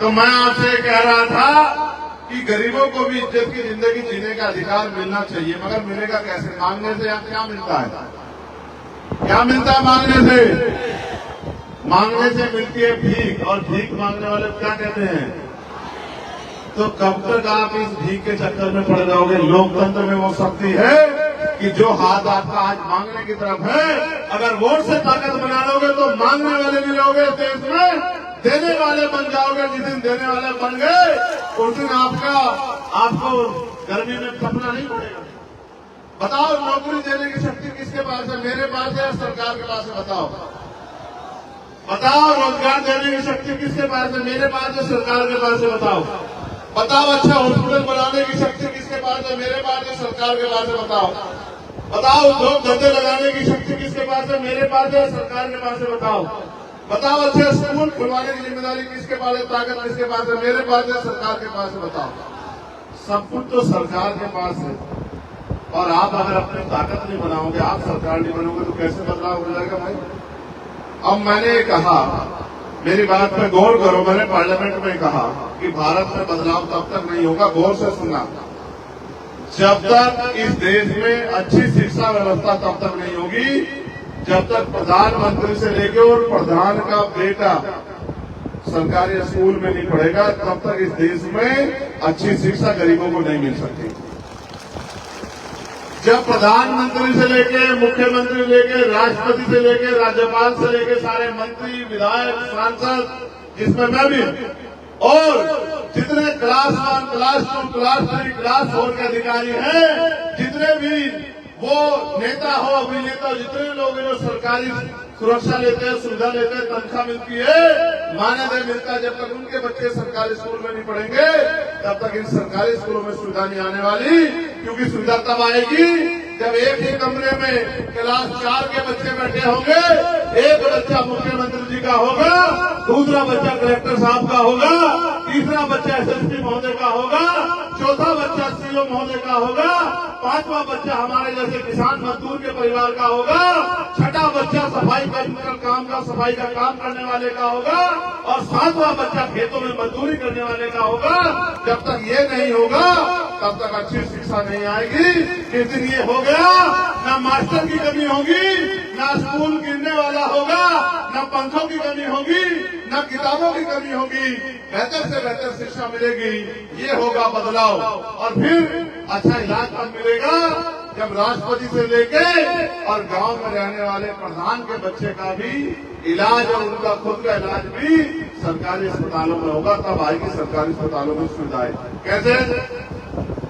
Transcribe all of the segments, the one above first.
तो मैं आपसे कह रहा था कि गरीबों को भी इज्जत की जिंदगी जीने का अधिकार मिलना चाहिए, मगर मिलेगा कैसे? मांगने से यहाँ क्या मिलता है? क्या मिलता है मांगने से? मांगने से मिलती है भीख, और भीख मांगने वाले क्या कहते हैं? तो कब तक आप इस भीख के चक्कर में पड़ जाओगे? लोकतंत्र में वो शक्ति है कि जो हाथ आपका आज मांगने की तरफ है, अगर वोट से ताकत बना लोगे तो मांगने वाले भी लोगे देश में, देने वाले बन जाओगे। जिस दिन देने वाले बन गए उस दिन आपको गर्मी में तपना नहीं पड़ेगा। बताओ, नौकरी देने की शक्ति किसके पास है? मेरे पास है या सरकार के पास है? बताओ बताओ, रोजगार देने की शक्ति किसके पास है? मेरे पास है, सरकार के पास है? बताओ बताओ, अच्छा हॉस्पिटल बनाने की शक्ति किसके पास है? मेरे पास है, सरकार के पास है? बताओ बताओ, उद्योग धंधे लगाने की शक्ति किसके पास है? मेरे पास है, सरकार के पास है? बताओ बताओ, अच्छे स्कूल खुलवाने की जिम्मेदारी किसके पास है? ताकत किसके पास है? मेरे पास है, सरकार के पास है? बताओ। सब कुछ तो सरकार के पास है, और आप अगर अपनी ताकत नहीं बनाओगे, आप सरकार नहीं बनोगे, तो कैसे बदलाव हो जाएगा भाई? अब मैंने कहा, मेरी बात पे गौर करो, मैंने पार्लियामेंट में कहा कि भारत में बदलाव तब तक नहीं होगा, गौर से सुनना, जब तक इस देश में अच्छी शिक्षा व्यवस्था तब तक नहीं होगी, जब तक प्रधानमंत्री से लेकर और प्रधान का बेटा सरकारी स्कूल में नहीं पढ़ेगा, तब तक इस देश में अच्छी शिक्षा गरीबों को नहीं मिल सकती। जब प्रधानमंत्री से लेके, मुख्यमंत्री से लेके, राष्ट्रपति से लेके, राज्यपाल से लेके, सारे मंत्री, विधायक, सांसद, जिसमें मैं भी, और जितने क्लास 1, क्लास 2, क्लास 3, क्लास 4 के अधिकारी हैं, जितने भी वो नेता हो, अभिनेता, जितने लोग हैं जो सरकारी सुरक्षा लेते हैं, सुविधा लेते हैं, तनख्वाह मिलती है, मानदेय मिलता है, जब तक उनके बच्चे सरकारी स्कूल में नहीं पढ़ेंगे, तब तक इन सरकारी स्कूलों में सुविधा नहीं आने वाली। क्योंकि सुविधा तब आएगी जब एक ही कमरे में क्लास 4 के बच्चे बैठे होंगे, एक बच्चा मुख्यमंत्री जी का होगा, दूसरा बच्चा कलेक्टर साहब का होगा, तीसरा बच्चा एसएसपी महोदय का होगा, चौथा बच्चा सीओ महोदय का होगा, पांचवा बच्चा हमारे जैसे किसान मजदूर के परिवार का होगा, छठा बच्चा सफाई सफाई का काम करने वाले का होगा, और सातवां बच्चा खेतों में मजदूरी करने वाले का होगा। जब तक ये नहीं होगा, तब तक अच्छी शिक्षा नहीं आएगी। जिस दिन ये हो गया, ना मास्टर की कमी होगी, ना स्कूल गिरने वाला होगा, ना पंखों की कमी होगी, ना किताबों की कमी होगी, बेहतर से बेहतर शिक्षा मिलेगी। ये होगा बदलाव। और फिर अच्छा इलाज कब मिलेगा? जब राष्ट्रपति से लेके और गांव में रहने वाले प्रधान के बच्चे का भी इलाज और उनका खुद का इलाज भी सरकारी अस्पतालों में होगा, तब आएगी सरकारी अस्पतालों में सुविधाएं। कैसे?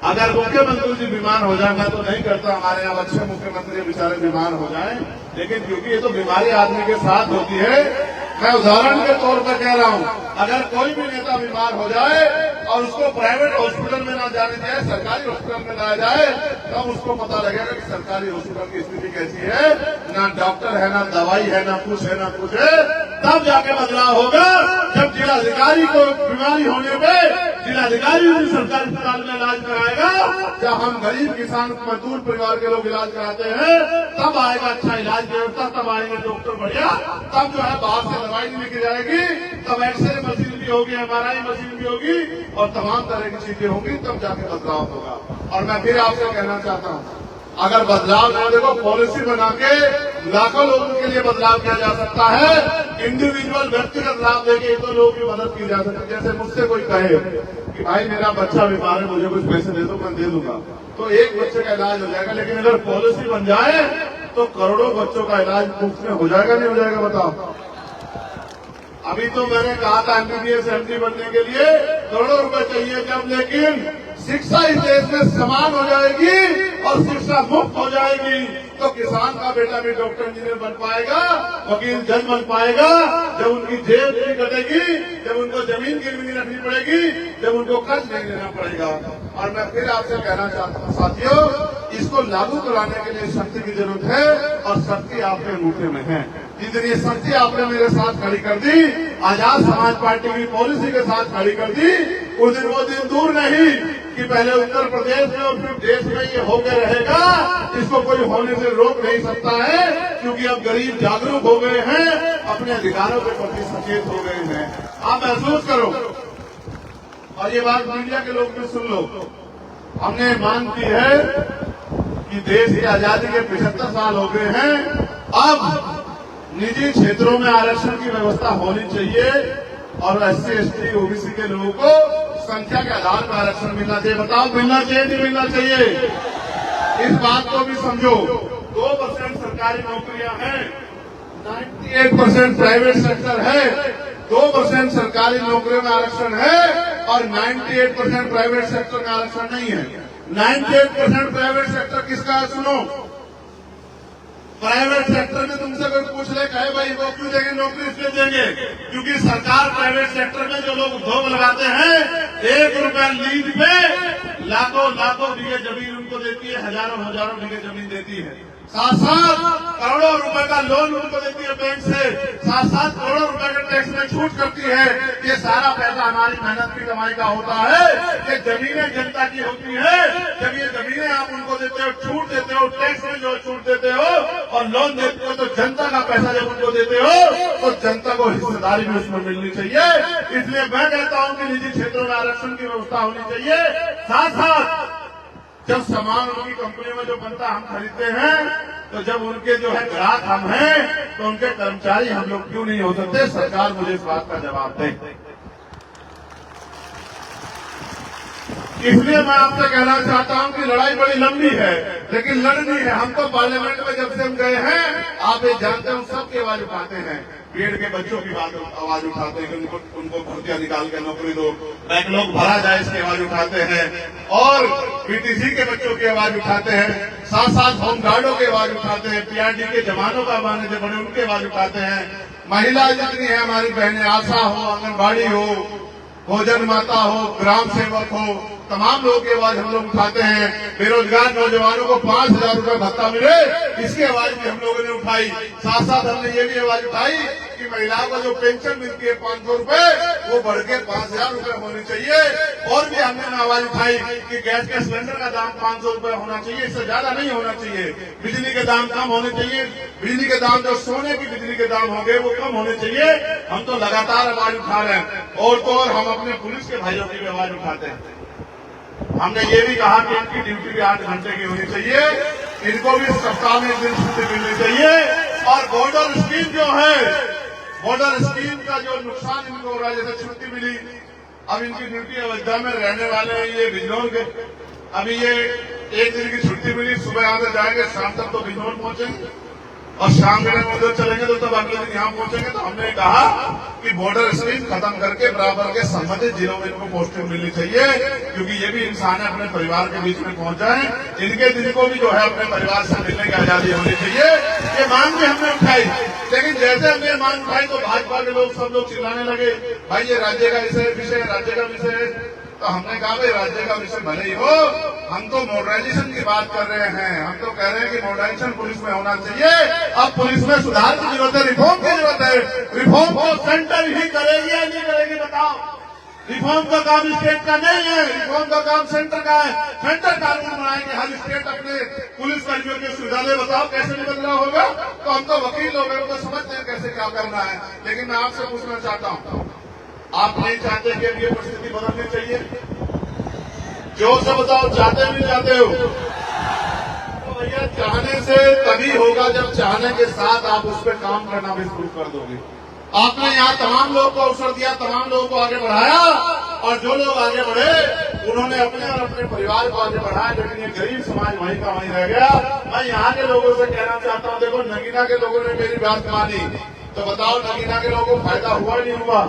अगर मुख्यमंत्री जी बीमार हो जाएगा तो नहीं करता, हमारे यहाँ अच्छे मुख्यमंत्री बेचारे बीमार हो जाएं, लेकिन क्योंकि ये तो बीमारी आदमी के साथ होती है, मैं उदाहरण के तौर पर कह रहा हूँ, अगर कोई भी नेता बीमार हो जाए और उसको प्राइवेट हॉस्पिटल में ना जाने जाए, सरकारी हॉस्पिटल में लाया जाए, तब उसको पता लगेगा कि सरकारी हॉस्पिटल की स्थिति कैसी है, ना डॉक्टर है, ना दवाई है, ना कुछ है, ना कुछ है। तब जाके बदलाव होगा जब जिलाधिकारी को बीमारी होने पे जिलाधिकारी भी सरकारी अस्पताल में इलाज कराएगा। जब हम गरीब किसान मजदूर परिवार के लोग इलाज कराते हैं, तब आएगा अच्छा इलाज व्यवस्था, तब आएंगे डॉक्टर बढ़िया, तब जो है बाहर से दवाई नहीं लेके जाएगी, तब एक्सरे मशीन भी होगी, MRI मशीन भी होगी, और तमाम तरह की चीजें होंगी, तब जाके बदलाव होगा। और मैं फिर आपसे कहना चाहता हूँ, अगर बदलाव ना देखो, पॉलिसी बना के लाखों लोगों के लिए बदलाव किया जा सकता है। इंडिविजुअल व्यक्तिगत लाभ देके तो लोगों की मदद की जा सकती है। जैसे मुझसे कोई कहे कि भाई मेरा बच्चा बीमार है, मुझे कुछ पैसे दे दो, मैं दे दूंगा, तो एक बच्चे का इलाज हो जाएगा। लेकिन अगर पॉलिसी बन जाए तो करोड़ों बच्चों का इलाज मुफ्त में हो जाएगा, नहीं हो जाएगा? बताओ। अभी तो मैंने कहा था MBBS MD बनने के लिए करोड़ों रुपए चाहिए जब, लेकिन शिक्षा इस देश में समान हो जाएगी और शिक्षा मुफ्त हो जाएगी, तो किसान का बेटा भी डॉक्टर इंजीनियर बन पाएगा, वकील जज बन पाएगा। जब उनकी जेब नहीं कटेगी, जब उनको जमीन गिरवी नहीं रखनी पड़ेगी, जब उनको कर्ज नहीं लेना पड़ेगा। और मैं फिर आपसे कहना चाहता हूँ साथियों, इसको लागू कराने के लिए शक्ति की जरूरत है, और शक्ति आपके अंगूठे में है। जिस दिन ये शक्ति आपने मेरे साथ खड़ी कर दी, आजाद समाज पार्टी की पॉलिसी के साथ खड़ी कर दी, उस दिन वो दिन दूर नहीं कि पहले उत्तर प्रदेश में और फिर देश में ये होकर रहेगा। इसको कोई होने से रोक नहीं सकता है, क्योंकि अब गरीब जागरूक हो गए हैं, अपने अधिकारों के प्रति सचेत हो गए हैं। आप महसूस करो, और ये बात मीडिया के लोग भी सुन लो, हमने मांग की है कि देश की आजादी के 75 साल हो गए हैं, अब निजी क्षेत्रों में आरक्षण की व्यवस्था होनी चाहिए और SC ST OBC के लोगों को संख्या के आधार पर आरक्षण मिलना चाहिए। बताओ मिलना चाहिए नहीं मिलना चाहिए? इस बात को भी समझो। 2% सरकारी नौकरियां हैं, 98% प्राइवेट सेक्टर है, 2% सरकारी नौकरियों में आरक्षण है और 98% प्राइवेट सेक्टर में आरक्षण नहीं है। 98% प्राइवेट सेक्टर किसका है? सुनो, प्राइवेट सेक्टर में तुमसे कोई पूछ ले, कहे भाई वो क्यों देंगे नौकरी? इसलिए देंगे क्योंकि सरकार प्राइवेट सेक्टर में जो लोग उद्योग लगाते हैं, 1 रुपया लीज पे लाखों बीघे जमीन उनको देती है, हजारों बीघे जमीन देती है, साथ करोड़ों रुपए का लोन उनको देती है बैंक से, साथ करोड़ों रुपए के टैक्स में छूट करती है। ये सारा पैसा हमारी मेहनत की कमाई का होता है। ये जमीनें जनता की होती है। जब ये जमीनें आप उनको देते हो, छूट देते हो, टैक्स में जो छूट देते हो और लोन देते हो, तो जनता का पैसा जब उनको देते हो तो जनता को हिस्सेदारी भी उसमें मिलनी चाहिए। इसलिए मैं कहता हूँ कि निजी क्षेत्रों में आरक्षण की व्यवस्था होनी चाहिए। साथ जब सामान उनकी कंपनियों में जो बनता हम खरीदते हैं, तो जब उनके जो है ग्राहक हम हैं, तो उनके कर्मचारी हम लोग क्यों नहीं हो सकते? सरकार मुझे इस बात का जवाब दे। इसलिए मैं आपसे कहना चाहता हूं कि लड़ाई बड़ी लंबी है, लेकिन लड़नी है। हम तो पार्लियामेंट में जब से हम गए हैं, आप ये जानते हैं, सबकी आवाज उठाते हैं। बीएड के बच्चों की आवाज उठाते हैं कि उनको भर्तियां निकाल के नौकरी दो, बैकलॉग भरा जाए, इसकी आवाज उठाते हैं। और PTC के बच्चों की आवाज उठाते हैं, साथ होमगार्डों की आवाज उठाते हैं, PRD के जवानों का माने जो बड़े उनकी आवाज उठाते हैं। महिला जितनी है हमारी बहनें, आशा हो, आंगनबाड़ी हो, भोजन माता हो, ग्राम सेवक हो, तमाम लोगों की आवाज हम लोग उठाते हैं। बेरोजगार नौजवानों को 5,000 रुपए भत्ता मिले, इसकी आवाज भी हम लोगों ने उठाई। साथ हमने ये भी आवाज उठाई कि महिलाओं को जो पेंशन मिलती है 500 रुपए, वो बढ़ के 5,000 रुपए होनी चाहिए। और भी हमने आवाज उठाई कि गैस के सिलेंडर का दाम 500 रुपए होना चाहिए, इससे ज्यादा नहीं होना चाहिए। बिजली के दाम कम होने चाहिए, बिजली के दाम जो सोने की बिजली के दाम हो गए वो कम होने चाहिए। हम तो लगातार आवाज उठा रहे हैं। और तो और हम अपने पुलिस के भाइयों की भी आवाज उठाते हैं। हमने ये भी कहा कि इनकी ड्यूटी भी 8 घंटे की होनी चाहिए, इनको भी सप्ताह में 1 दिन छुट्टी मिलनी चाहिए। और बॉर्डर स्कीम जो है, बॉर्डर स्कीम का जो नुकसान इनको हो रहा है, जैसे छुट्टी मिली, अब इनकी ड्यूटी अयोध्या में रहने वाले हैं ये बिजनौर के, अभी ये 1 दिन की छुट्टी मिली, सुबह यहाँ से जाएंगे, शाम तक तो बिजनौर पहुंचेंगे और शाम के टाइम उधर चलेंगे तो तब अगले दिन यहाँ पहुंचेंगे। तो हमने कहा कि बॉर्डर स्कीम खत्म करके बराबर के संबंधित जिलों में इनको पोस्टिंग मिलनी चाहिए, क्योंकि ये भी इंसान है, अपने परिवार के बीच में पहुंच जाए। इनके दिन को भी जो है अपने परिवार से मिलने की आजादी होनी चाहिए। ये मांग भी हमने उठाई, लेकिन जैसे हमने मांग उठाई तो भाजपा के लोग सब लोग चिल्लाने लगे, भाई ये राज्य का विषय है, राज्य का विषय है। तो हमने कहा भाई राज्य का विषय भले ही हो, हम तो मॉडर्नाइजेशन की बात कर रहे हैं। हम तो कह रहे हैं कि मॉडर्नाइजेशन पुलिस में होना चाहिए। अब पुलिस में सुधार की जरूरत है, रिफॉर्म की जरूरत है। रिफॉर्म को सेंटर ही करेगी या नहीं करेगी? बताओ। रिफॉर्म का काम स्टेट का नहीं है, रिफॉर्म का काम सेंटर का है। सेंटर कानून बनाएंगे, हर स्टेट अपने पुलिस कर्मियों की सुविधा ले। बताओ कैसे नहीं बदलाव होगा? तो हम तो वकील लोग हैं, उनको समझते हैं कैसे क्या करना है। लेकिन मैं आपसे पूछना चाहता हूँ, आप नहीं चाहते कि अब ये परिस्थिति बदलनी चाहिए? जोर से बताओ, चाहते भी चाहते हो? तो भैया चाहने से तभी होगा जब चाहने के साथ आप उस पर काम करना भी शुरू कर दोगे। आपने यहाँ तमाम लोगों को अवसर दिया, तमाम लोगों को आगे बढ़ाया, और जो लोग आगे बढ़े उन्होंने अपने और अपने परिवार को आगे बढ़ाया, लेकिन ये गरीब समाज वहीं का वहीं रह गया। मैं यहाँ के लोगों से कहना चाहता हूँ, देखो नगीना के लोगों ने मेरी बात मानी, तो बताओ नगीना के लोगों को फायदा हुआ नहीं हुआ?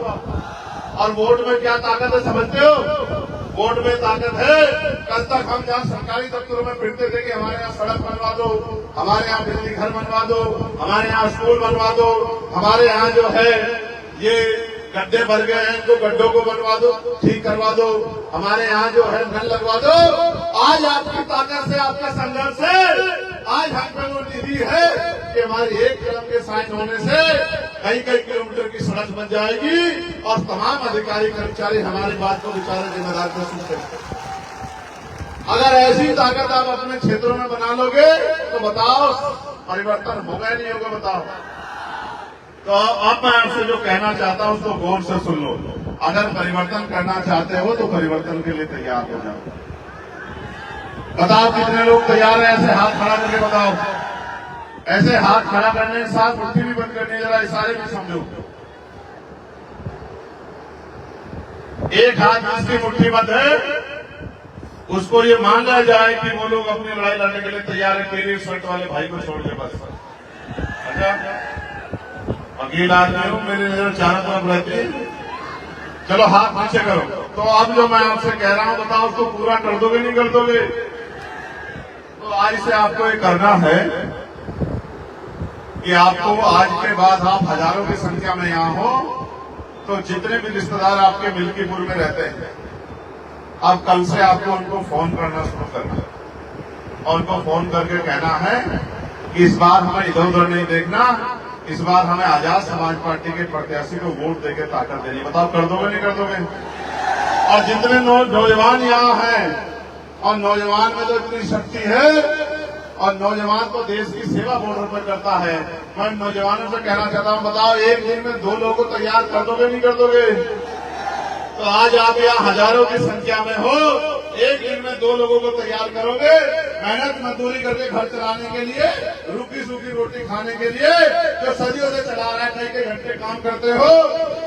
और वोट में क्या ताकत है समझते हो? वोट में ताकत है। कल तक हम जहाँ सरकारी दफ्तरों में फिरते थे कि हमारे यहाँ सड़क बनवा दो, हमारे यहाँ बिजली घर बनवा दो, हमारे यहाँ स्कूल बनवा दो, हमारे यहाँ जो है ये गड्ढे भर गए हैं, इनको गड्ढों को बनवा दो, ठीक करवा दो, हमारे यहाँ जो है नल लगवा दो। आज आपकी ताकत से, आपके संघर्ष से आज हम पे वो निधि है कि हमारे एक कलम के साइन होने से कई किलोमीटर की सड़क बन जाएगी और तमाम अधिकारी कर्मचारी हमारी बात को बेचारे जिम्मेदार कर सकते हैं। अगर ऐसी ताकत आप अपने क्षेत्रों में बना लोगे तो बताओ परिवर्तन होगा नहीं होगा? बताओ। तो अब मैं आपसे जो कहना चाहता हूं उसको गौर से सुन लो। अगर परिवर्तन करना चाहते हो तो परिवर्तन के लिए तैयार हो जाओ। बताओ कितने लोग तैयार हैं? ऐसे हाथ खड़ा करके बताओ। ऐसे हाथ खड़ा करने के साथ मुट्ठी भी बंद करनी, जरा इशारे भी समझो। एक हाथ जिसकी मुट्ठी बंद है उसको ये मान लिया जाए कि वो लोग अपनी लड़ाई लड़ने के लिए तैयार है, पीली शर्ट वाले भाई को छोड़ के बस। अच्छा, वकील आदमी हूं, मेरी नजर चारों तरफ रहती है। चलो हाथ नीचे करो। तो अब जो मैं आपसे कह रहा हूं, बताओ उसको पूरा कर दोगे नहीं कर दोगे? तो आज से आपको ये करना है कि आपको आज के बाद आप हजारों की संख्या में यहां हो, तो जितने भी रिश्तेदार आपके मिल्कीपुर में रहते हैं, अब कल से आपको उनको फोन करना शुरू करना है और उनको फोन करके कहना है कि इस बार हमें इधर उधर नहीं देखना, इस बार हमें आजाद समाज पार्टी के प्रत्याशी को वोट देकर ताकत देनी। बताओ कर दोगे नहीं कर दोगे? और जितने नौजवान यहाँ हैं, और नौजवान में तो इतनी शक्ति है, और नौजवान तो देश की सेवा बॉर्डर पर करता है। मैं नौजवानों से कहना चाहता हूं, बताओ एक दिन में 2 लोगों को तैयार कर दोगे नहीं कर दोगे? तो आज आप यहाँ हजारों की संख्या में हो, एक दिन में 2 लोगों को तैयार करोगे, मेहनत मजदूरी करके घर चलाने के लिए, रूखी सूखी रोटी खाने के लिए, जो सदियों से चला रहा है, कई कई घंटे काम करते हो,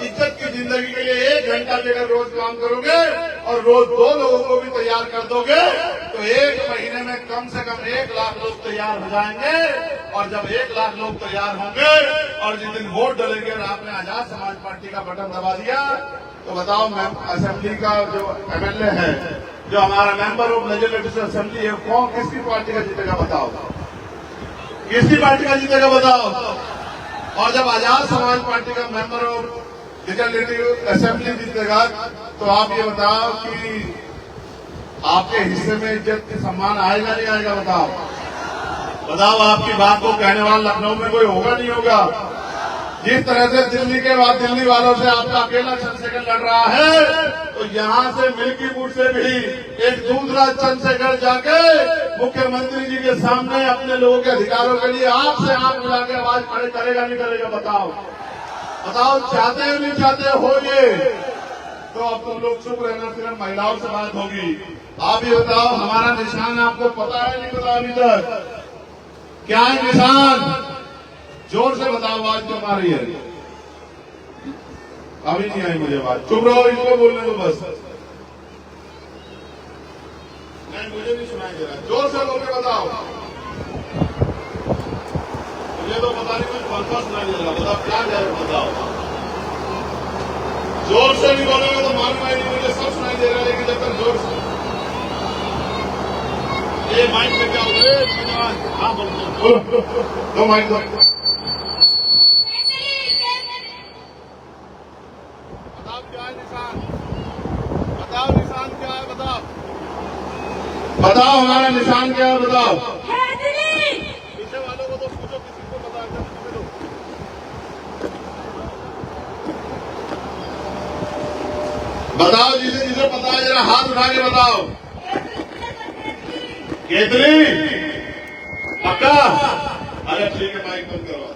इज्जत की जिंदगी के लिए 1 घंटा लेकर रोज काम करोगे और रोज 2 लोगों को भी तैयार कर दोगे, तो 1 महीने में कम से कम 1 लाख लोग तैयार हो जाएंगे। और जब 1 लाख लोग तैयार होंगे और जिस दिन वोट डलेंगे और आपने आजाद समाज पार्टी का बटन दबा दिया, तो बताओ मैम, असेंबली का जो एमएलए है, जो हमारा मेंबर ऑफ लेजिस्लेटिव असेंबली है, कौन किसकी पार्टी का जीतेगा? बताओ किसकी पार्टी का जीतेगा? बताओ। और जब आजाद समाज पार्टी का मेंबर ऑफ लेजिस्लेटिव असेंबली जीतेगा, तो आप ये बताओ कि आपके हिस्से में इज्जत की सम्मान आएगा नहीं आएगा? बताओ बताओ। आपकी बात को कहने वाला लखनऊ में कोई होगा नहीं होगा? जिस तरह से दिल्ली के बाद दिल्ली वालों से आपका अकेला चंद्रशेखर लड़ रहा है, तो यहाँ से मिल्कीपुर से भी एक दूसरा चंद्रशेखर जाके मुख्यमंत्री जी के सामने अपने लोगों के अधिकारों के लिए आपसे आंख मिला के आवाज खड़े करेगा नहीं करेगा? बताओ बताओ। चाहते हो नहीं चाहते हो ये? तो अब तुम लोग चुप रहना, सिर्फ महिलाओं से बात होगी। आप ये बताओ, हमारा निशान आपको पता है नहीं पता अभी तक? क्या है निशान? जोर से बताओ, आवाज क्यों आ रही है? अभी नहीं आई मुझे बात। चुप रहो, इसको बोलने दो बस। नहीं, मुझे नहीं सुनाई दे रहा। जोर से बोल के बताओ। मुझे तो पता नहीं, कुछ फलफा सुनाई दे रहा। बताओ क्या कह रहे हो? बताओ। जोर से नहीं बोलोगे तो मालूम है नहीं, मुझे सब सुनाई दे रहा है, लेकिन जब तक जोर से ये माइक में क्या होगा? हाँ बोलो, दो माइक दो। बताओ हमारा निशान क्या है? बताओ। पीछे वालों को तो पूछो, किसी को पता है? बताओ, जिसे जिसे पता है जरा हाथ उठा के बताओ। केतली पक्का? अरे ठीक है, माइक बंद करो।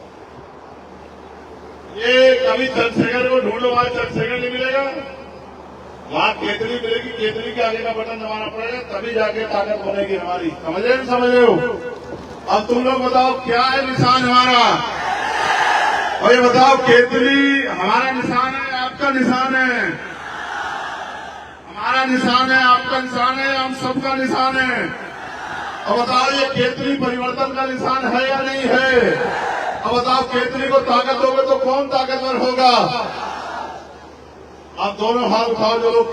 ये कभी चंद्रशेखर को ढूंढो, वहां चंद्रशेखर नहीं मिलेगा, वहां केतली मिलेगी। केतली के आगे का बटन दबाना पड़ेगा, तभी जाके ताकत बनेगी हमारी। समझ रहे नहीं समझ रहे हो? अब तुम लोग बताओ क्या है निशान हमारा? और ये बताओ, केतली हमारा निशान है, आपका निशान है? हमारा निशान है, आपका निशान है, हम सबका निशान है। अब बताओ, ये केतली परिवर्तन का निशान है या नहीं है? अब बताओ, केतली को ताकत दोगे तो कौन ताकतवर होगा? आप दोनों हाथ उठाओ जो लोग